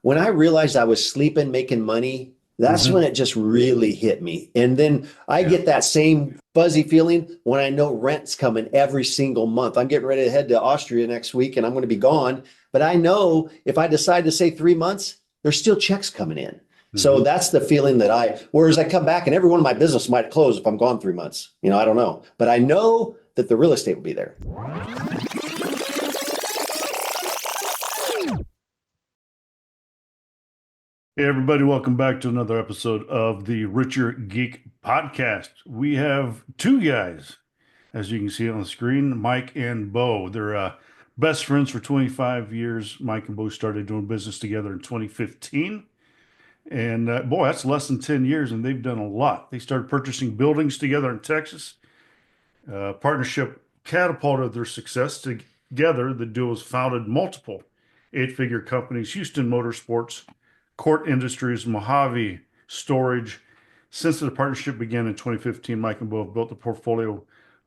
when I realized I was sleeping, making money, that's when it just really hit me. And then I get that same fuzzy feeling when I know rent's coming every single month. I'm getting ready to head to Austria next week and I'm going to be gone. But I know if I decide to say 3 months, there's still checks coming in. So that's the feeling whereas I come back and every one of my business might close if I'm gone 3 months. I don't know. But I know that the real estate will be there. Hey, everybody, welcome back to another episode of the Richer Geek Podcast. We have two guys, as you can see on the screen, Mike and Bo. They're best friends for 25 years. Mike and Bo started doing business together in 2015. And boy, that's less than 10 years, and they've done a lot. They started purchasing buildings together in Texas. Partnership catapulted their success. Together, the duo has founded multiple eight-figure companies: Houston Motorsports, Kort Industries, Mojave Storage. Since the partnership began in 2015, Mike and Bo have built a portfolio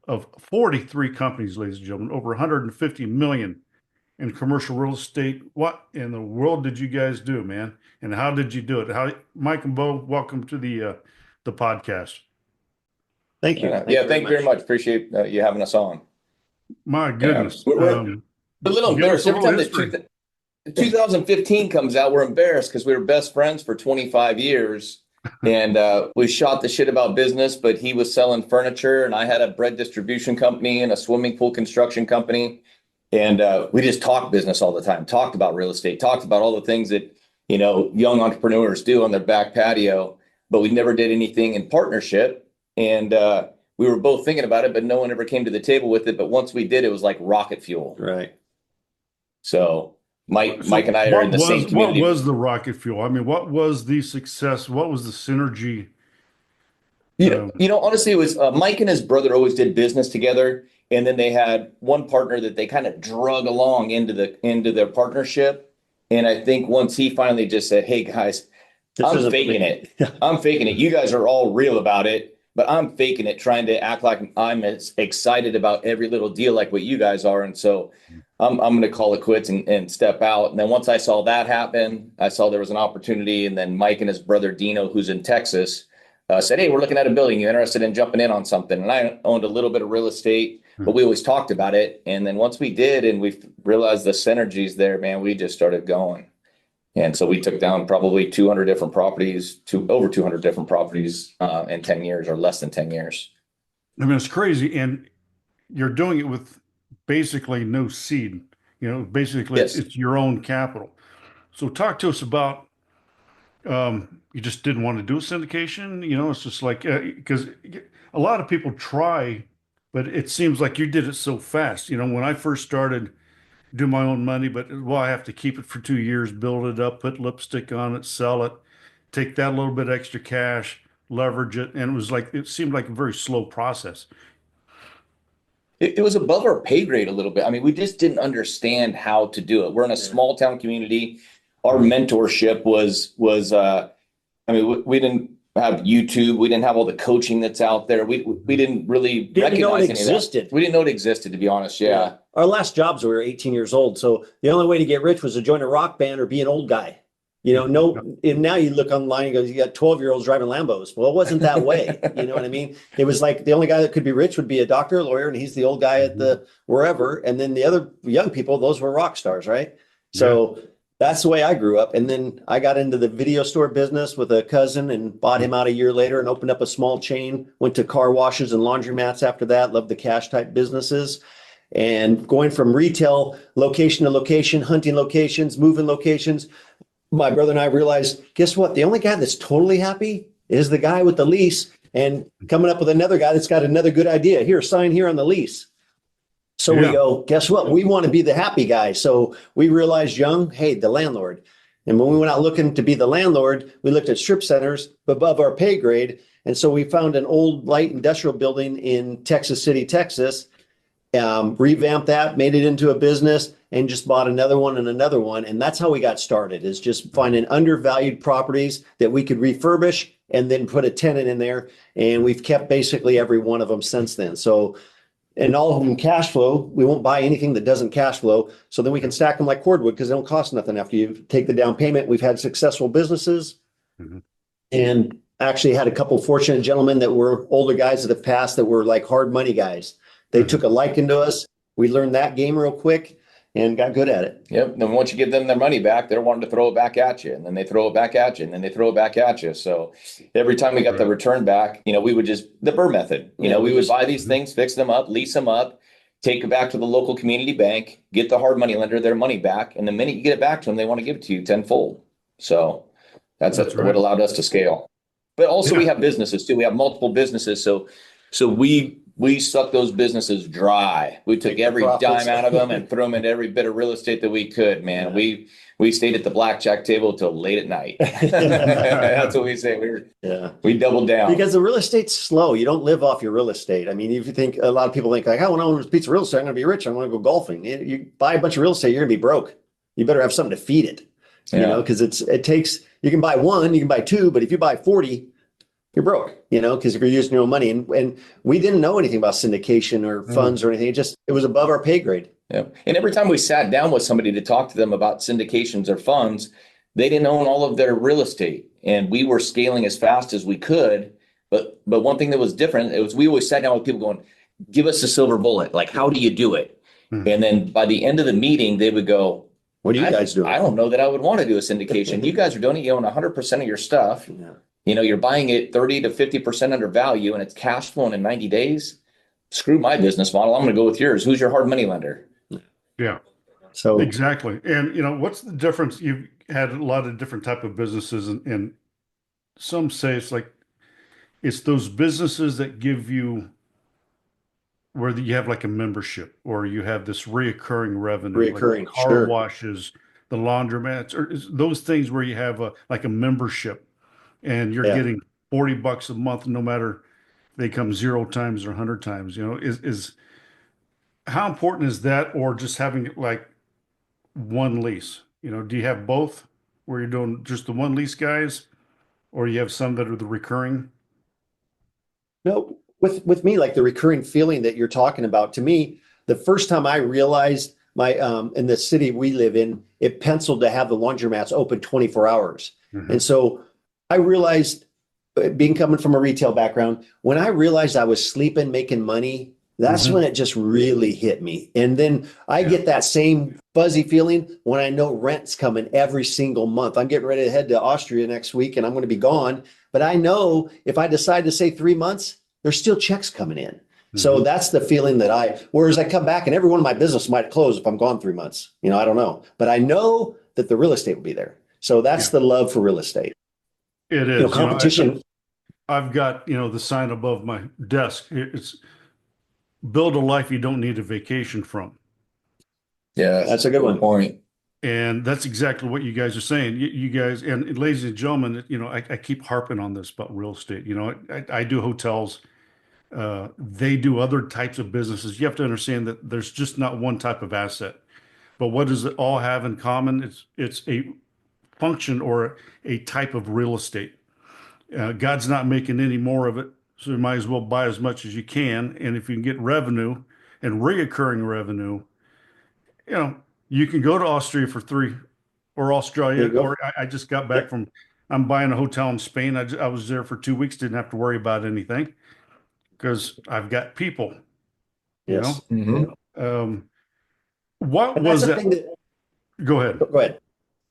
of 43 companies, ladies and gentlemen, over 150 million in commercial real estate. What in the world did you guys do, man? And how did you do it? Mike and Bo, welcome to the podcast. Thank you. Thank you very much. Appreciate you having us on. My goodness. We're a little embarrassed. Every time that 2015 comes out, we're embarrassed because we were best friends for 25 years. And we shot the shit about business, but he was selling furniture and I had a bread distribution company and a swimming pool construction company. And we just talked business all the time, talked about real estate, talked about all the things that, young entrepreneurs do on their back patio, but we never did anything in partnership. And we were both thinking about it, but no one ever came to the table with it. But once we did, it was like rocket fuel. Right. So Mike and I are in the same community. What was the rocket fuel? I mean, what was the success? What was the synergy? Honestly, it was Mike and his brother always did business together. And then they had one partner that they kind of drug along into their partnership. And I think once he finally just said, "Hey guys, I'm faking it. I'm faking it. You guys are all real about it, but I'm faking it, trying to act like I'm as excited about every little deal like what you guys are." And so I'm going to call it quits and step out. And then once I saw that happen, I saw there was an opportunity. And then Mike and his brother Dino, who's in Texas, said, "Hey, we're looking at a building. You interested in jumping in on something?" And I owned a little bit of real estate, but we always talked about it. And then once we did, and we realized the synergies there, man, we just started going. And so we took down probably 200 different properties, over 200 different properties in 10 years or less than 10 years. I mean, it's crazy. And you're doing it with basically no seed, basically Yes. It's your own capital. So talk to us about, you just didn't want to do a syndication. It's just like, because a lot of people try, but it seems like you did it so fast. When I first started, do my own money, but I have to keep it for 2 years, build it up, put lipstick on it, sell it, take that little bit extra cash, leverage it. And it seemed like a very slow process. It was above our pay grade a little bit. I mean, we just didn't understand how to do it. We're in a small town community. Our mentorship was we didn't have YouTube. We didn't have all the coaching that's out there. We didn't really recognize any of that. We didn't know it existed, to be honest. Yeah. Our last jobs, we were 18 years old. So the only way to get rich was to join a rock band or be an old guy. And now you look online and go, you got 12-year-olds driving Lambos. Well, it wasn't that way. You know what I mean? It was like the only guy that could be rich would be a doctor, a lawyer, and he's the old guy at the wherever. And then the other young people, those were rock stars, right? So that's the way I grew up. And then I got into the video store business with a cousin and bought him out a year later and opened up a small chain, went to car washes and laundromats after that, loved the cash type businesses. And going from retail location to location, hunting locations, moving locations, my brother and I realized, guess what? The only guy that's totally happy is the guy with the lease and coming up with another guy that's got another good idea. Here, sign here on the lease. So we go, guess what? We want to be the happy guy. So we realized young, hey, the landlord. And when we went out looking to be the landlord, we looked at strip centers above our pay grade. And so we found an old light industrial building in Texas City, Texas, revamped that, made it into a business, and just bought another one and another one. And that's how we got started, is just finding undervalued properties that we could refurbish and then put a tenant in there. And we've kept basically every one of them since then. So and all of them cash flow. We won't buy anything that doesn't cash flow. So then we can stack them like cordwood because they don't cost nothing after you take the down payment. We've had successful businesses and actually had a couple of fortunate gentlemen that were older guys that have passed that were like hard money guys. They took a liking to us. We learned that game real quick and got good at it. Yep. Then once you give them their money back, they're wanting to throw it back at you, and then they throw it back at you, and then they throw it back at you. So every time we got the return back, we would just the Burr method. We would buy these things, fix them up, lease them up, take it back to the local community bank, get the hard money lender their money back, and the minute you get it back to them, they want to give it to you tenfold. So that's what allowed us to scale. But also we have businesses too. We have multiple businesses. So we sucked those businesses dry. We took every dime out of them and threw them into every bit of real estate that we could, man. We stayed at the blackjack table till late at night. That's what we say. We doubled down. Because the real estate's slow. You don't live off your real estate. I mean, if you think, a lot of people think like, I want to own a piece of real estate, I'm going to be rich, I'm going to go golfing. You buy a bunch of real estate, you're going to be broke. You better have something to feed it. Because it takes, you can buy one, you can buy two, but if you buy 40, you're broke, because if you're using your own money. And we didn't know anything about syndication or funds or anything. It was above our pay grade. Yeah. And every time we sat down with somebody to talk to them about syndications or funds, they didn't own all of their real estate. And we were scaling as fast as we could. But one thing that was different, we always sat down with people going, give us a silver bullet. Like, how do you do it? And then by the end of the meeting, they would go, what are you guys doing? I don't know that I would want to do a syndication. You guys are doing it. You own 100% of your stuff. You're buying it 30 to 50% under value and it's cash flowing in 90 days. Screw my business model. I'm going to go with yours. Who's your hard money lender? Yeah. So exactly. And what's the difference? You've had a lot of different type of businesses, and some say it's those businesses that give you where you have like a membership, or you have this reoccurring revenue, like car washes, the laundromats, or those things where you have like a membership, and you're getting $40 a month, no matter they come 0 times or 100 times. Is how important is that, or just having like one lease? Do you have both, where you're doing just the one lease guys, or you have some that are the recurring? No, with me, like the recurring feeling that you're talking about, to me, the first time I realized in the city we live in, it penciled to have the laundromats open 24 hours. And so I realized, coming from a retail background, when I realized I was sleeping, making money, that's when it just really hit me. And then I get that same fuzzy feeling when I know rent's coming every single month. I'm getting ready to head to Austria next week and I'm going to be gone. But I know if I decide to say 3 months, there's still checks coming in. So that's the feeling whereas I come back and every one of my business might close if I'm gone 3 months. I don't know. But I know that the real estate will be there. So that's the love for real estate. It is. Competition. I've got, the sign above my desk. It's build a life you don't need a vacation from. Yeah, that's a good one. Point. And that's exactly what you guys are saying. You guys, and ladies and gentlemen, I keep harping on this about real estate. I do hotels. They do other types of businesses. You have to understand that there's just not one type of asset. But what does it all have in common? It's a function or a type of real estate. God's not making any more of it, so you might as well buy as much as you can. And if you can get revenue and reoccurring revenue, you can go to Austria for 3, or Australia, or I just got back from, I'm buying a hotel in Spain. I was there for 2 weeks, didn't have to worry about anything because I've got people. Yes. What was that? Go ahead. Go ahead.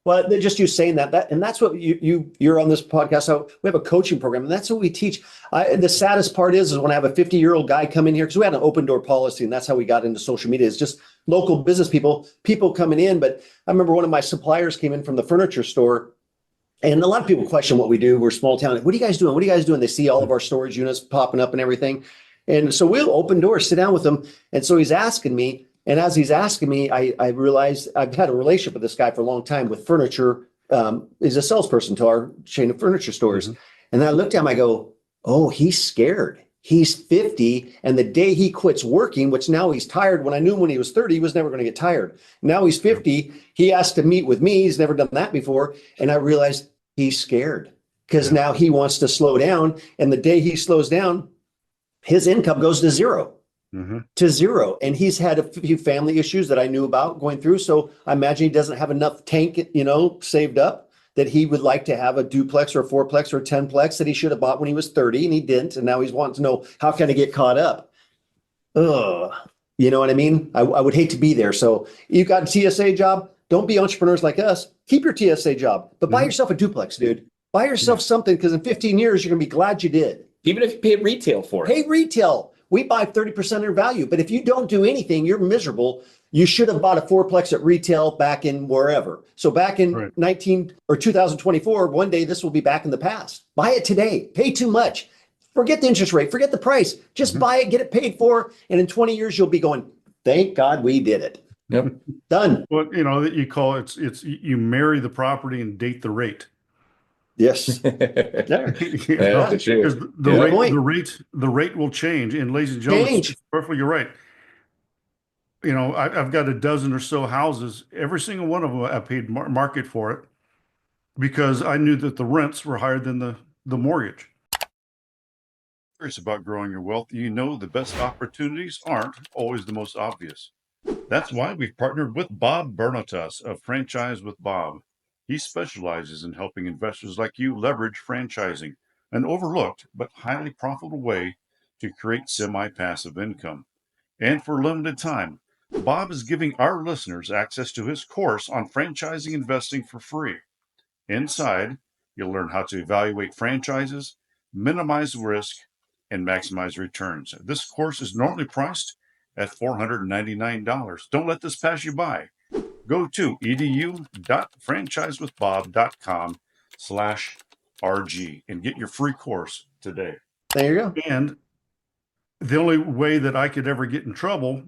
Well, just you saying that, and that's what you're on this podcast. So we have a coaching program, and that's what we teach. The saddest part is when I have a 50-year-old guy come in here, because we had an open door policy, and that's how we got into social media. It's just local business people coming in. But I remember one of my suppliers came in from the furniture store, and a lot of people question what we do. We're a small town. What are you guys doing? What are you guys doing? They see all of our storage units popping up and everything. And so we'll open doors, sit down with them. And so he's asking me, and as he's asking me, I realized I've had a relationship with this guy for a long time with furniture. He's a salesperson to our chain of furniture stores. And then I looked at him, I go, oh, he's scared. He's 50. And the day he quits working, which now he's tired. When I knew him when he was 30, he was never going to get tired. Now he's 50. He asked to meet with me. He's never done that before. And I realized he's scared because now he wants to slow down. And the day he slows down, his income goes to 0. to zero. And he's had a few family issues that I knew about going through. So I imagine he doesn't have enough tank, saved up that he would like to have a duplex or a fourplex or a 10plex that he should have bought when he was 30 and he didn't. And now he's wanting to know, how can I get caught up? Ugh. You know what I mean? I would hate to be there. So you got a TSA job. Don't be entrepreneurs like us. Keep your TSA job, but buy yourself a duplex, dude. Buy yourself something, because in 15 years, you're going to be glad you did. Even if you pay retail for it. Pay retail. We buy 30% of their value. But if you don't do anything, you're miserable. You should have bought a fourplex at retail back in wherever. So back in 2024, one day this will be back in the past. Buy it today. Pay too much. Forget the interest rate. Forget the price. Just buy it, get it paid for. And in 20 years, you'll be going, thank God we did it. Yep. Done. Well, that you call it's you marry the property and date the rate. Yes. There. Because the rate will change. And ladies and gentlemen, it's perfectly, you're right. I've got a dozen or so houses. Every single one of them, I paid market for it because I knew that the rents were higher than the mortgage. Curious about growing your wealth, the best opportunities aren't always the most obvious. That's why we've partnered with Bob Bernatas of Franchise with Bob. He specializes in helping investors like you leverage franchising, an overlooked but highly profitable way to create semi-passive income. And for a limited time, Bob is giving our listeners access to his course on franchising investing for free. Inside, you'll learn how to evaluate franchises, minimize risk, and maximize returns. This course is normally priced at $499. Don't let this pass you by. Go to edu.franchisewithbob.com/RG and get your free course today. There you go. And the only way that I could ever get in trouble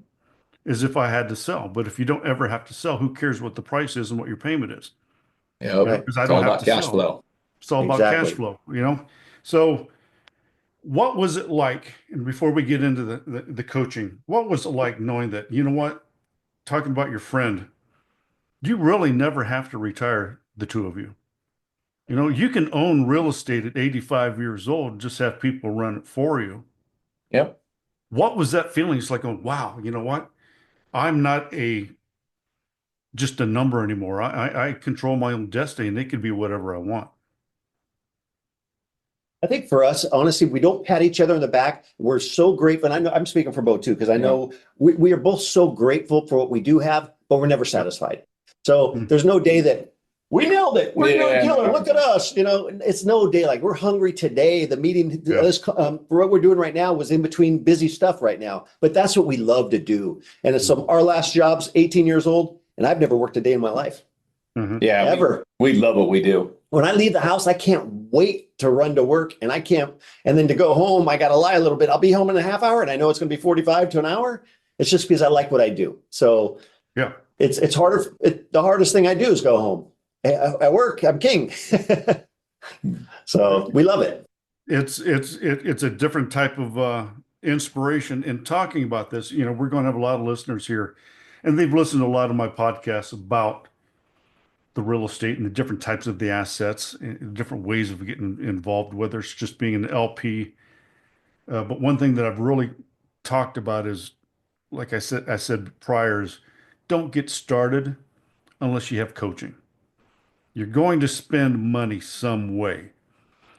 is if I had to sell. But if you don't ever have to sell, who cares what the price is and what your payment is? Yeah, okay. Because I don't have to cash sell. flow. It's all about cash flow, So what was it like, and before we get into the coaching, what was it like knowing that, talking about your friend, you really never have to retire, the two of you. You can own real estate at 85 years old and just have people run it for you. Yep. What was that feeling? It's like, oh, wow, you know what? I'm not just a number anymore. I control my own destiny, and it can be whatever I want. I think for us, honestly, we don't pat each other on the back. We're so grateful. And I know I'm speaking for Bo too, because I know we are both so grateful for what we do have, but we're never satisfied. So there's no day that we nailed it. We're doing killer. Look at us. It's no day like we're hungry today. The meeting, for what we're doing right now was in between busy stuff right now, but that's what we love to do. And it's our last job's 18 years old, and I've never worked a day in my life. Yeah, ever. We love what we do. When I leave the house, I can't wait to run to work, and then to go home, I got to lie a little bit. I'll be home in a half hour, and I know it's going to be 45 to an hour. It's just because I like what I do. So it's harder. The hardest thing I do is go home. At work, I'm king. So we love it. It's a different type of inspiration. In talking about this, we're going to have a lot of listeners here, and they've listened to a lot of my podcasts about the real estate and the different types of the assets, and different ways of getting involved, whether it's just being an LP. But one thing that I've really talked about is, like I said prior, is don't get started unless you have coaching. You're going to spend money some way,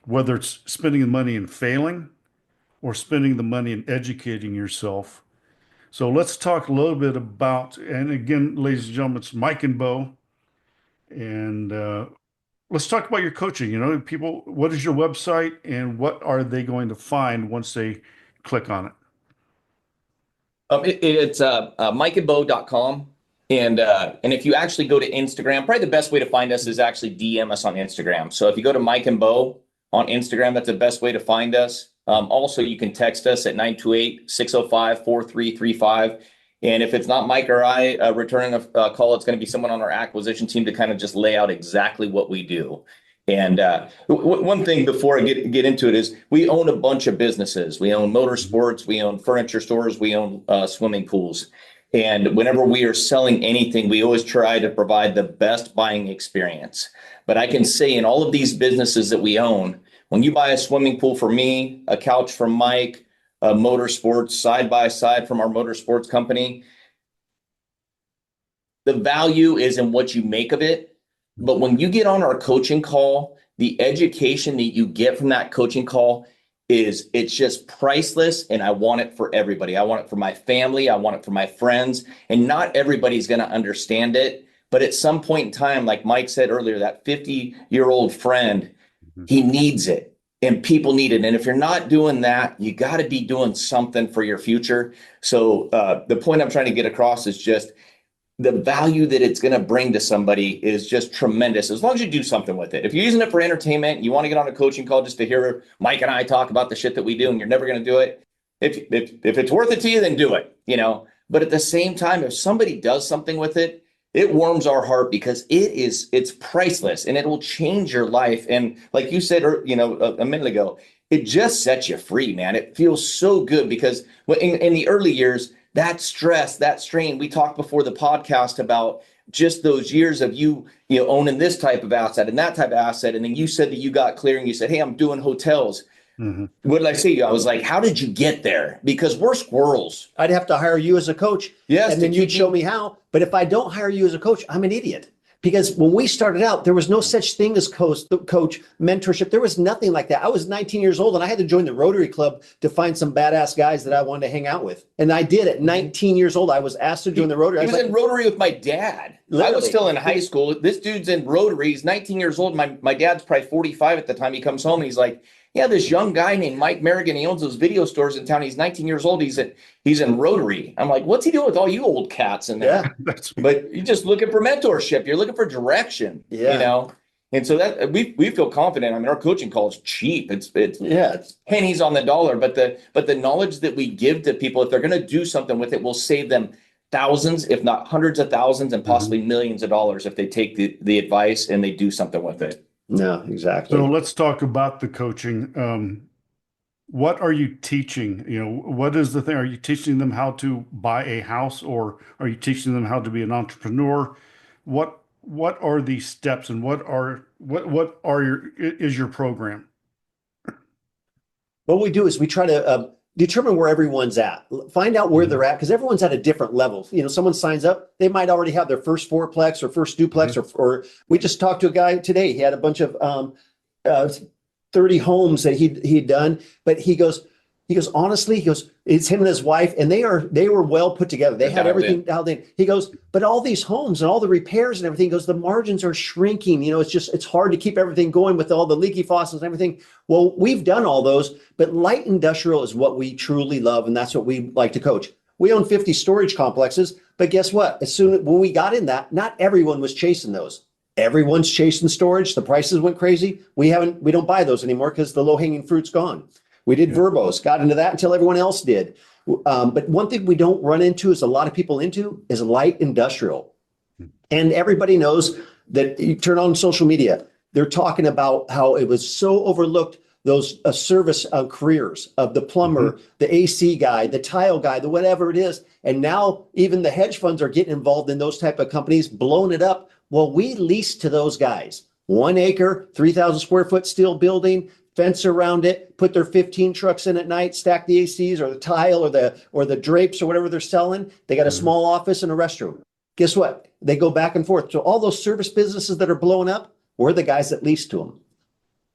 whether it's spending the money in failing or spending the money in educating yourself. So let's talk a little bit about, and again, ladies and gentlemen, it's Mike and Bo. And let's talk about your coaching. People, what is your website and what are they going to find once they click on it? It's mikeandbo.com. And if you actually go to Instagram, probably the best way to find us is actually DM us on Instagram. So if you go to Mike and Bo on Instagram, that's the best way to find us. Also, you can text us at 928-605-4335. And if it's not Mike or I returning a call, it's going to be someone on our acquisition team to kind of just lay out exactly what we do. And one thing before I get into it is we own a bunch of businesses. We own motorsports, we own furniture stores, we own swimming pools. And whenever we are selling anything, we always try to provide the best buying experience. But I can say in all of these businesses that we own, when you buy a swimming pool for me, a couch from Mike, motorsports side by side from our motorsports company. The value is in what you make of it. But when you get on our coaching call, the education that you get from that coaching call it's just priceless. And I want it for everybody. I want it for my family. I want it for my friends. And not everybody's going to understand it. But at some point in time, like Mike said earlier, that 50-year-old friend, he needs it. And people need it. And if you're not doing that, you got to be doing something for your future. So the point I'm trying to get across is just the value that it's going to bring to somebody is just tremendous, as long as you do something with it. If you're using it for entertainment, you want to get on a coaching call just to hear Mike and I talk about the shit that we do, and you're never going to do it. If it's worth it to you, then do it, But at the same time, if somebody does something with it, it warms our heart because it's priceless and it will change your life. And like you said, a minute ago, it just sets you free, man. It feels so good because in the early years, that stress, that strain, we talked before the podcast about just those years of you owning this type of asset and that type of asset. And then you said that you got clear and you said, hey, I'm doing hotels. Mm-hmm. What did I say to you? I was like, how did you get there? Because we're squirrels. I'd have to hire you as a coach. Yes. And then you'd show me how. But if I don't hire you as a coach, I'm an idiot. Because when we started out, there was no such thing as coach mentorship. There was nothing like that. I was 19 years old and I had to join the Rotary Club to find some badass guys that I wanted to hang out with. And I did at 19 years old. I was asked to join the Rotary. I was in Rotary with my dad. Literally. I was still in high school. This dude's in Rotary. He's 19 years old. My dad's probably 45 at the time. He comes home and he's like, yeah, this young guy named Mike Merrigan, he owns those video stores in town. He's 19 years old. He's in Rotary. I'm like, what's he doing with all you old cats in there? Yeah, but you're just looking for mentorship. You're looking for direction, And so that we feel confident. I mean, our coaching call is cheap. It's pennies on the dollar, but the knowledge that we give to people, if they're going to do something with it, will save them thousands, if not hundreds of thousands, and possibly millions of dollars if they take the advice and they do something with it. No, exactly. So let's talk about the coaching. What are you teaching? What is the thing? Are you teaching them how to buy a house, or are you teaching them how to be an entrepreneur? What are the steps, and what is your program? What we do is we try to determine where everyone's at, find out where they're at, because everyone's at a different level. Someone signs up, they might already have their first fourplex or first duplex, or we just talked to a guy today. He had a bunch of 30 homes that he'd done, but he goes, honestly, it's him and his wife, and they were well put together. They had everything dialed in. He goes, but all these homes and all the repairs and everything, the margins are shrinking. It's hard to keep everything going with all the leaky faucets and everything. Well, we've done all those, but light industrial is what we truly love, and that's what we like to coach. We own 50 storage complexes, but guess what? When we got in that, not everyone was chasing those. Everyone's chasing storage. The prices went crazy. We don't buy those anymore because the low-hanging fruit's gone. We did verbos, got into that until everyone else did. But one thing we don't run into, is a lot of people into, is light industrial. And everybody knows that you turn on social media, they're talking about how it was so overlooked, those service careers of the plumber, the AC guy, the tile guy, the whatever it is. And now even the hedge funds are getting involved in those type of companies, blowing it up. Well, we lease to those guys. 1 acre, 3,000 square foot steel building, fence around it, put their 15 trucks in at night, stack the ACs or the tile or the drapes or whatever they're selling. They got a small office and a restroom. Guess what? They go back and forth. So all those service businesses that are blowing up, we're the guys that lease to them.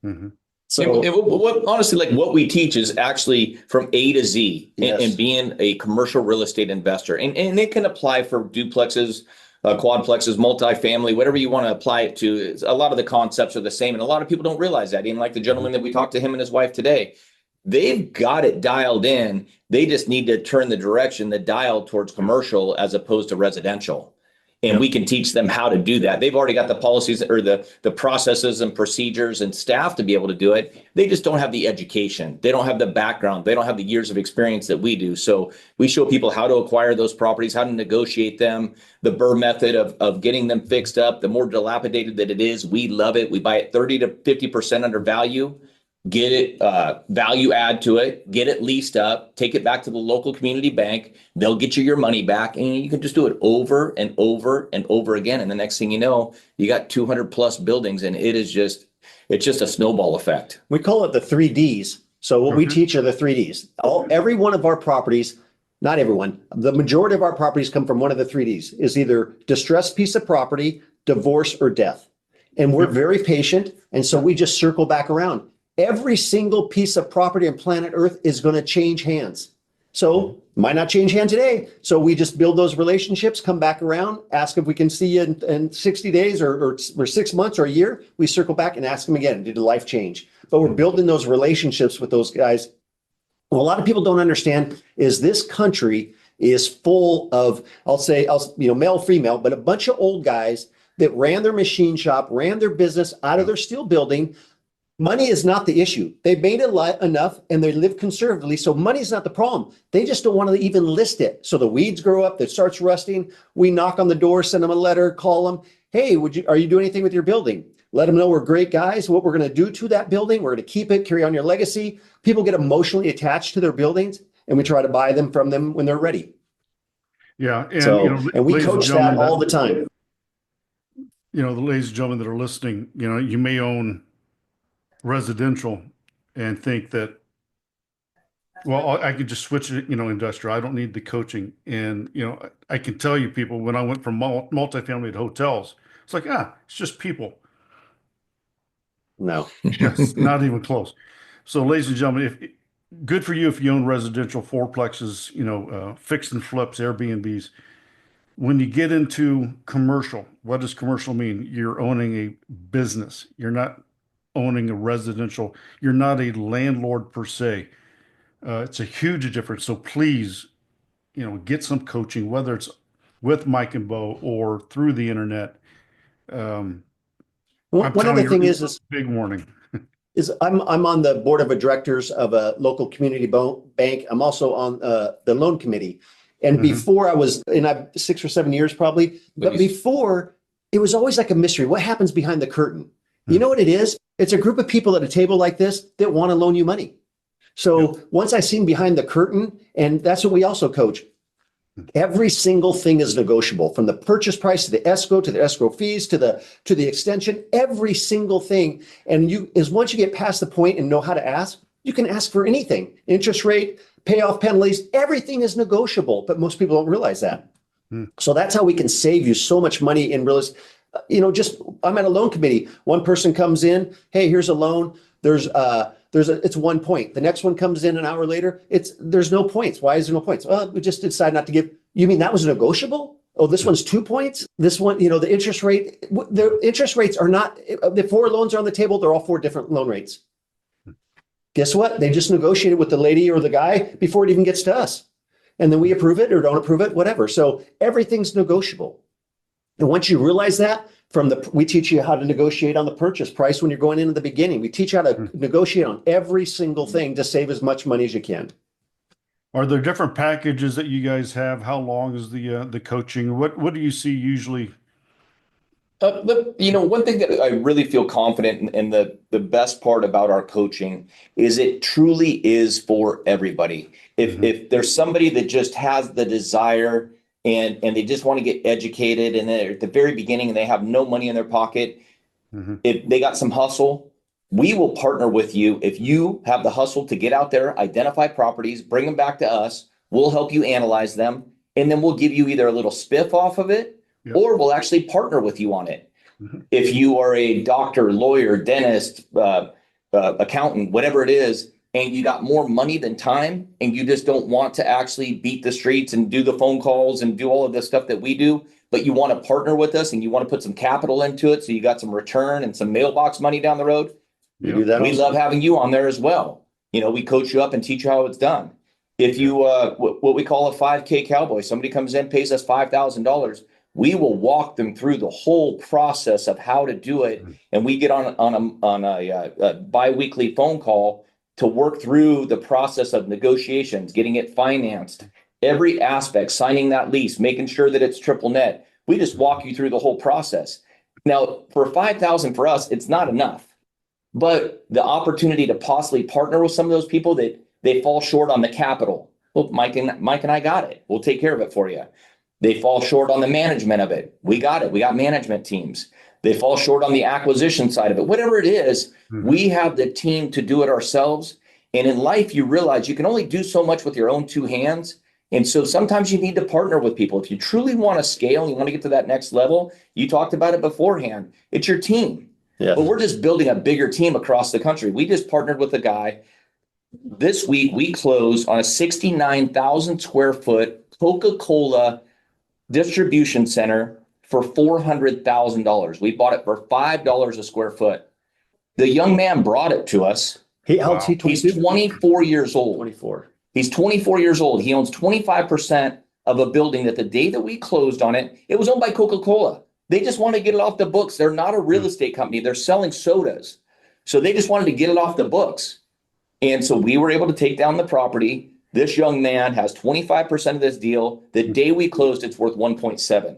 Mm-hmm. So honestly, what we teach is actually from A to Z and being a commercial real estate investor. And it can apply for duplexes, quadplexes, multifamily, whatever you want to apply it to. A lot of the concepts are the same. And a lot of people don't realize that. Even like the gentleman that we talked to, him and his wife today, they've got it dialed in. They just need to turn the dial towards commercial as opposed to residential. And we can teach them how to do that. They've already got the policies or the processes and procedures and staff to be able to do it. They just don't have the education. They don't have the background. They don't have the years of experience that we do. So we show people how to acquire those properties, how to negotiate them, the BRRRR method of getting them fixed up. The more dilapidated that it is, we love it. We buy it 30 to 50% under value. Get it, value add to it, get it leased up, take it back to the local community bank. They'll get you your money back, and you can just do it over and over and over again. And the next thing you know, you got 200 plus buildings, and it's just a snowball effect. We call it the 3 Ds. So what we Okay. teach are the 3Ds. Every one of our properties, not everyone, the majority of our properties come from one of the 3Ds, is either distressed piece of property, divorce, or death. And we're Yep. very patient. And so we just circle back around. Every single piece of property on planet Earth is going to change hands. So might not change hand today. So we just build those relationships, come back around, ask if we can see you in 60 days or 6 months or a year. We circle back and ask them again, did life change? But we're building those relationships with those guys. What a lot of people don't understand is this country is full of, male, female, but a bunch of old guys that ran their machine shop, ran their business out of their steel building. Money is not the issue. They've made it enough and they live conservatively. So money is not the problem. They just don't want to even list it. So the weeds grow up, it starts rusting. We knock on the door, send them a letter, call them. Hey, are you doing anything with your building? Let them know we're great guys. What we're going to do to that building, we're going to keep it, carry on your legacy. People get emotionally attached to their buildings and we try to buy them from them when they're ready. Yeah. And, So, you know, and we ladies and coach that gentlemen, all the time. You know, the ladies and gentlemen that are listening, you know, you may own residential and think that, well, I could just switch it, you know, industrial. I don't need the coaching. And, you know, I can tell you people, when I went from multifamily to hotels, it's like, it's just people. No. Yes, not even close. So, ladies and gentlemen, good for you if you own residential fourplexes, you know, fix and flips, Airbnbs. When you get into commercial, what does commercial mean? You're owning a business. You're not owning a residential. You're not a landlord per se. It's a huge difference. So please, you know, get some coaching, whether it's with Mike and Bo or through the internet. I'm One telling other you, thing is big warning. I'm on the board of directors of a local community bank. I'm also on the loan committee. And before I was, and I've 6 or 7 years probably, but before it was always like a mystery. What happens behind the curtain? You know what it is? It's a group of people at a table like this that want to loan you money. So once I seen behind the curtain, and that's what we also coach, every single thing is negotiable, from the purchase price to the escrow fees to the extension, every single thing. And once you get past the point and know how to ask, you can ask for anything. Interest rate, payoff penalties, everything is negotiable, but most people don't realize that. So that's how we can save you so much money in real estate. You know, I'm at a loan committee. One person comes in, hey, here's a loan. It's 1 point. The next one comes in an hour later. There's no points. Why is there no points? Well, we just decided not to give. You mean that was negotiable? Oh, this one's 2 points. This one, you know, the interest rates are not, the 4 loans are on the table. They're all 4 different loan rates. Guess what? They just negotiated with the lady or the guy before it even gets to us. And then we approve it or don't approve it, whatever. So everything's negotiable. And once you realize that, we teach you how to negotiate on the purchase price when you're going in at the beginning. We teach you how to negotiate on every single thing to save as much money as you can. Are there different packages that you guys have? How long is the coaching? What do you see usually? You know, one thing that I really feel confident in, the best part about our coaching is it truly is for everybody. If there's somebody that just has the desire and they just want to get educated, and they're at the very beginning and they have no money in their pocket, if they got some hustle, we will partner with you. If you have the hustle to get out there, identify properties, bring them back to us, we'll help you analyze them, and then we'll give you either a little spiff off of it, or we'll actually partner with you on it. If you are a doctor, lawyer, dentist, accountant, whatever it is, and you got more money than time, and you just don't want to actually beat the streets and do the phone calls and do all of the stuff that we do, but you want to partner with us and you want to put some capital into it, so you got some return and some mailbox money down the road, You do that we also? love having you on there as well. You know, we coach you up and teach you how it's done. If you, what we call a 5K cowboy, somebody comes in, pays us $5,000, we will walk them through the whole process of how to do it. And we get on a bi-weekly phone call to work through the process of negotiations, getting it financed, every aspect, signing that lease, making sure that it's triple net. We just walk you through the whole process. Now, for $5,000 for us, it's not enough, but the opportunity to possibly partner with some of those people that they fall short on the capital. Well, Mike and I got it. We'll take care of it for you. They fall short on the management of it. We got it. We got management teams. They fall short on the acquisition side of it. Whatever it is, we have the team to do it ourselves. And in life, you realize you can only do so much with your own two hands. And so sometimes you need to partner with people. If you truly want to scale and you want to get to that next level, you talked about it beforehand. It's your team. Yeah. But we're just building a bigger team across the country. We just partnered with a guy. This week, we closed on a 69,000 square foot Coca-Cola distribution center for $400,000. We bought it for $5 a square foot. The young man brought it to us. How old's he? He's 24 years old. 24. He's 24 years old. He owns 25% of a building that the day that we closed on it, it was owned by Coca-Cola. They just want to get it off the books. They're not a real estate company. They're selling sodas. So they just wanted to get it off the books. And so we were able to take down the property. This young man has 25% of this deal. The day we closed, it's worth 1.7.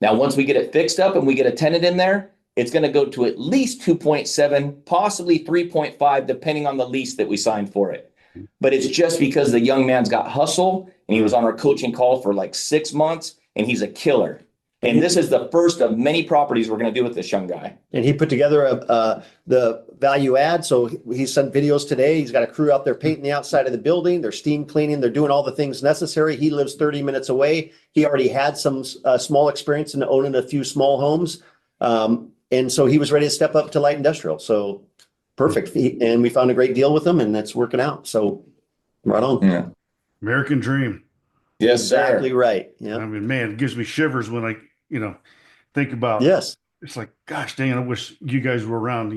Now, once we get it fixed up and we get a tenant in there, it's going to go to at least 2.7, possibly 3.5, depending on the lease that we signed for it. But it's just because the young man's got hustle, and he was on our coaching call for like 6 months, and he's a killer. And this is the first of many properties we're going to do with this young guy. And he put together the value add. So he sent videos today. He's got a crew out there painting the outside of the building. They're steam cleaning. They're doing all the things necessary. He lives 30 minutes away. He already had some small experience in owning a few small homes. And so he was ready to step up to light industrial. So perfect. And we found a great deal with him, and that's working out. So right on. Yeah. American dream. Yes, Exactly sir. right. Yeah. I mean, man, it gives me shivers when I, think about Yes. It's like, gosh dang, I wish you guys were around,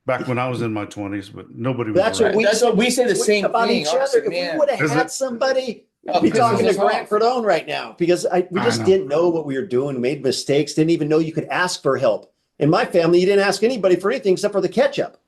back when I was in my 20s, but nobody was That's around. what That's what we say the same about thing. each other. If Man. we would have Is had it- somebody, Oh, be because talking to it's Grant off. Cardone right now, because we I just know. didn't know what we were doing, made mistakes, didn't even know you could ask for help. In my family, you didn't ask anybody for anything except for the ketchup.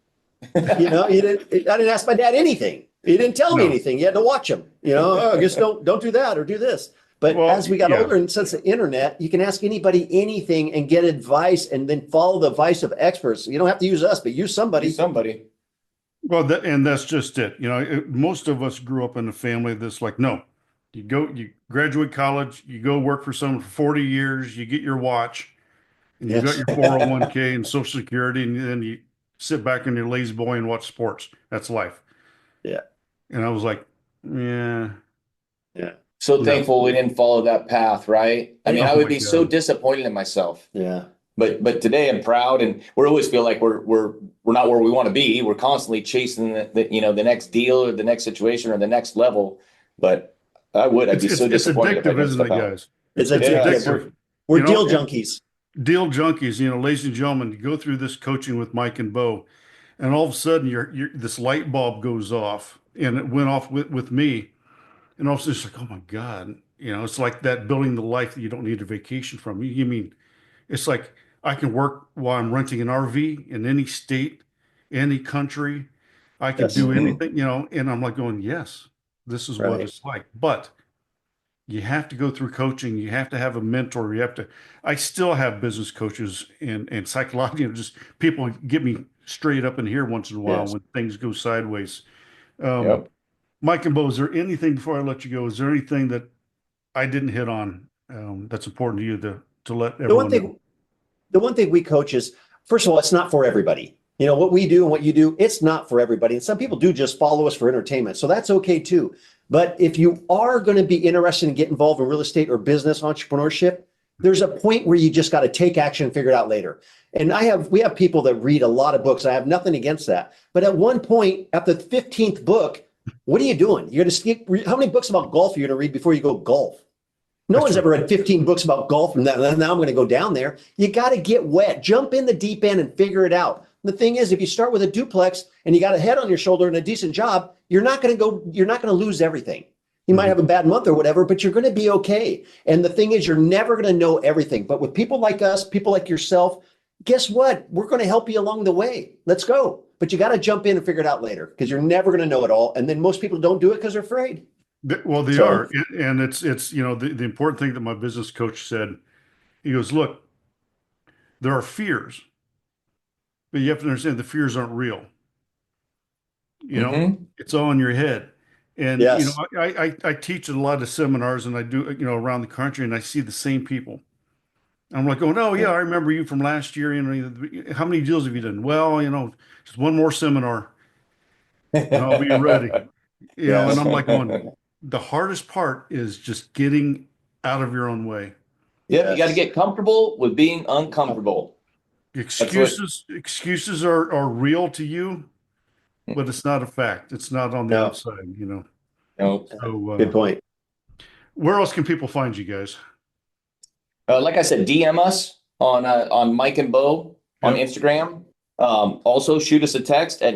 I didn't ask my dad anything. He didn't tell me No. anything. You had to watch him. Just don't do that or do this. But Well, as we got yeah. older, and since the internet, you can ask anybody anything and get advice, and then follow the advice of experts. You don't have to use us, but use somebody. Somebody. Well, and that's just it. Most of us grew up in a family that's like, no, you graduate college, you go work for someone for 40 years, you get your watch, and you got Yes. your 401k and Social Security, and then you sit back in your lazy boy and watch sports. That's life. Yeah. And I was like, yeah. Yeah. So No. thankful we didn't follow that path, right? I mean, Oh I would my be so God. disappointed in myself. Yeah. But today I'm proud, and we always feel like we're not where we want to be. We're constantly chasing the next deal or the next situation or the next level. But I'd be so It's disappointed if I addictive, didn't isn't it, step out. guys? It's Yeah. addictive. We're You know, deal and- junkies. Deal junkies, ladies and gentlemen, you go through this coaching with Mike and Bo, and all of a sudden this light bulb goes off, and it went off with me, and all of a sudden it's like, oh my God, it's like that building the life that you don't need a vacation from. You mean it's like I can work while I'm renting an RV in any state, any country. I can Yes. do anything, and I'm like going, yes, this is what Right. it's like. But you have to go through coaching. You have to have a mentor. I still have business coaches and psychological, just people get me straight up in here once in a while Yes. when things go sideways. Yep. Mike and Bo, is there anything before I let you go? Is there anything that I didn't hit on that's important to you to let everyone know? The one thing we coach is, first of all, it's not for everybody. What we do and what you do, it's not for everybody. And some people do just follow us for entertainment. So that's okay too. But if you are going to be interested in getting involved in real estate or business entrepreneurship, there's a point where you just got to take action and figure it out later. And we have people that read a lot of books. I have nothing against that. But at one point, at the 15th book, what are you doing? You're going to skip. How many books about golf are you going to read before you go golf? No one's ever read 15 books about golf and now I'm going to go down there. You got to get wet, jump in the deep end and figure it out. The thing is, if you start with a duplex and you got a head on your shoulder and a decent job, you're not going to lose everything. You might have a bad month or whatever, but you're going to be okay. And the thing is, you're never going to know everything. But with people like us, people like yourself, guess what? We're going to help you along the way. Let's go. But you got to jump in and figure it out later because you're never going to know it all. And then most people don't do it because they're afraid. Well, they So- are. And it's the important thing that my business coach said, he goes, look, there are fears, but you have to understand the fears aren't real. Mhm. It's all in your head. And, Yes. I teach at a lot of seminars and I do, around the country and I see the same people. I'm like, oh yeah, I remember you from last year. How many deals have you done? Well, just one more seminar. and I'll be ready. Yes. And I'm like going, the hardest part is just getting out of your own way. Yeah, you got to get comfortable with being uncomfortable. Excuses are real to you, but it's not a fact. It's not on the No. outside, No. So, Good point. where else can people find you guys? Like I said, DM us on Mike and Bo on Yep. Instagram. Also shoot us a text at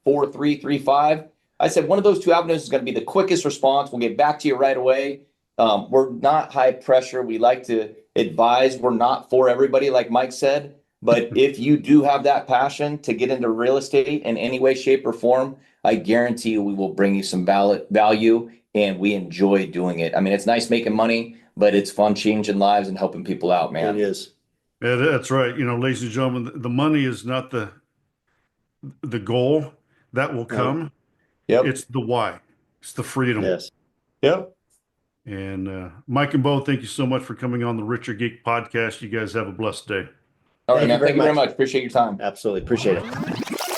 928-605-4335. I said one of those two avenues is going to be the quickest response. We'll get back to you right away. We're not high pressure. We like to advise. We're not for everybody, like Mike said. But if you do have that passion to get into real estate in any way, shape, or form, I guarantee you we will bring you some value, and we enjoy doing it. I mean, it's nice making money, but it's fun changing lives and helping people out, man. It is. Yeah, that's right. Ladies and gentlemen, the money is not the goal. That will come. Yep. It's the why. It's the freedom. Yes. Yep. And Mike and Bo, thank you so much for coming on the Richer Geek Podcast. You guys have a blessed day. All right, Thank you man. very Thank you very much. much. Appreciate your time. Absolutely. Appreciate it.